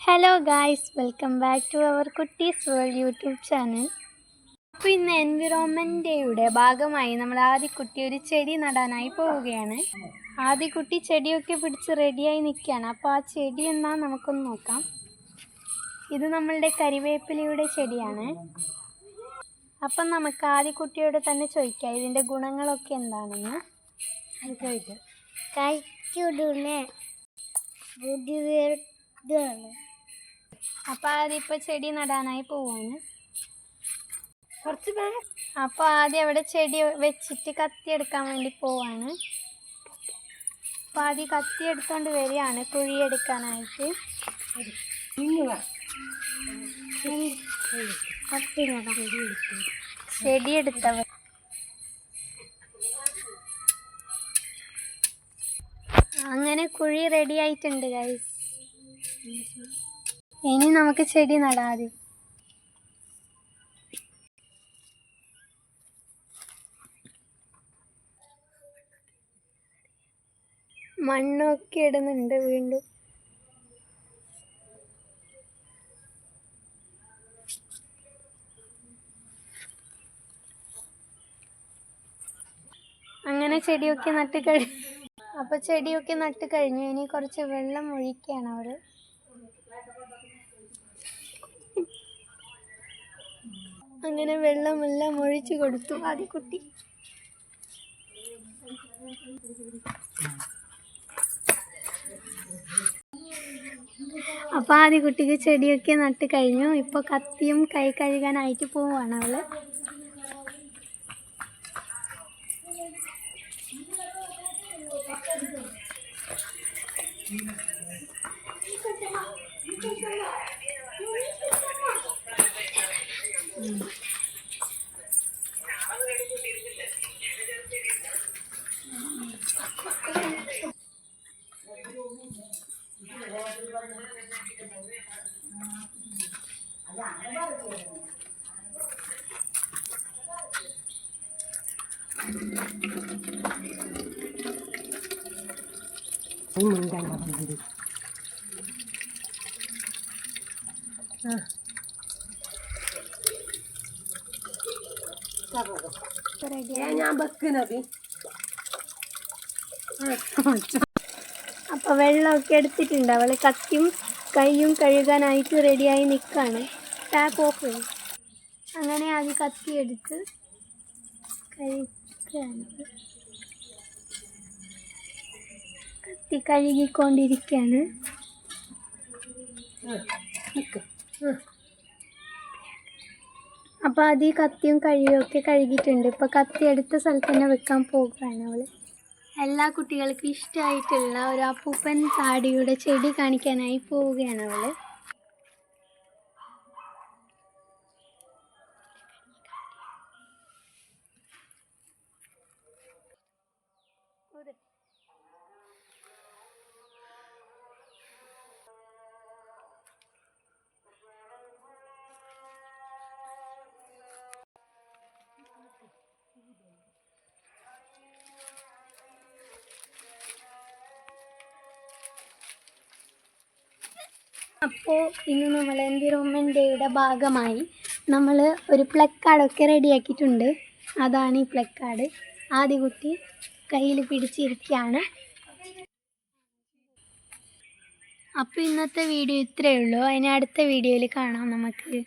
Hello guys, welcome back to our കുട്ടീസ് world YouTube channel. അപ്പോൾ ഇന്ന് എൻവിറോൺമെൻറ്റ് ഡേയുടെ ഭാഗമായി നമ്മൾ ആദിക്കുട്ടി ഒരു ചെടി നടാനായി പോവുകയാണ്. ആദിക്കുട്ടി ചെടിയൊക്കെ പിടിച്ച് റെഡിയായി നിൽക്കുകയാണ്. അപ്പോൾ ആ ചെടി എന്നാ നമുക്കൊന്ന് നോക്കാം. ഇത് നമ്മളുടെ കരിവേപ്പിലയുടെ ചെടിയാണ്. അപ്പം നമുക്ക് ആദിക്കുട്ടിയോട് തന്നെ ചോദിക്കാം ഇതിൻ്റെ ഗുണങ്ങളൊക്കെ എന്താണെന്ന്. അപ്പോൾ അതിപ്പോൾ ചെടി നടാനായി പോവാണ്. അപ്പോൾ ആദ്യം അവിടെ ചെടി വെച്ചിട്ട് കത്തിയെടുക്കാൻ വേണ്ടി പോവാണ്. അപ്പോൾ ആദ്യം കത്തിയെടുത്തോണ്ട് വരികയാണ് കുഴിയെടുക്കാനായിട്ട്. ചെടി എടുത്തവർ അങ്ങനെ കുഴി റെഡി ആയിട്ടുണ്ട് ഗൈസ്. ഇനി നമുക്ക് ചെടി നടാതെ. മണ്ണൊക്കെ ഇടുന്നുണ്ട് വീണ്ടും. അങ്ങനെ ചെടിയൊക്കെ നട്ട് കഴിഞ്ഞു. അപ്പോൾ ചെടിയൊക്കെ നട്ട് കഴിഞ്ഞു. ഇനി കുറച്ച് വെള്ളം ഒഴിക്കുകയാണ് അവിടെ. അങ്ങനെ വെള്ളമെല്ലാം ഒഴിച്ചു കൊടുത്തു ആദിക്കുട്ടി. അപ്പോൾ ആദിക്കുട്ടിക്ക് ചെടിയൊക്കെ നട്ട് കഴിഞ്ഞു. ഇപ്പോൾ കത്തിയും കൈ കഴുകാനായിട്ട് പോവാണ് അവള്. അപ്പൊ വെള്ളമൊക്കെ എടുത്തിട്ടുണ്ട്. അവള് കത്തിയും കൈയും കഴുകാനായിട്ട് റെഡിയായി നിൽക്കാണ്. ടാപ്പ് ഓഫ് ചെയ്യും. അങ്ങനെ അത് കത്തിയെടുത്ത് കത്തി കഴുകിക്കൊണ്ടിരിക്കുകയാണ്. അപ്പോൾ അത് ഈ കത്തിയും കഴുകിയൊക്കെ കഴുകിയിട്ടുണ്ട്. ഇപ്പോൾ കത്തി എടുത്ത സ്ഥലത്ത് തന്നെ വെക്കാൻ പോകുകയാണ് അവൾ. എല്ലാ കുട്ടികൾക്കും ഇഷ്ടമായിട്ടുള്ള ഒരു അപ്പൂപ്പൻ താടിയുടെ ചെടി കാണിക്കാനായി പോവുകയാണ് അവൾ. അപ്പോൾ ഇന്ന് നമ്മൾ എൻവിറോൺമെൻറ്റ് ഡേയുടെ ഭാഗമായി നമ്മൾ ഒരു പ്ലക്കാർഡൊക്കെ റെഡിയാക്കിയിട്ടുണ്ട്. അതാണ് ഈ പ്ലക്കാർഡ്. ആദിക്കുട്ടി കയ്യിൽ പിടിച്ചിരിക്കുകയാണ്. അപ്പോൾ ഇന്നത്തെ വീഡിയോ ഇത്രയേ ഉള്ളൂ. അതിന് അടുത്ത വീഡിയോയിൽ കാണാം നമുക്ക്.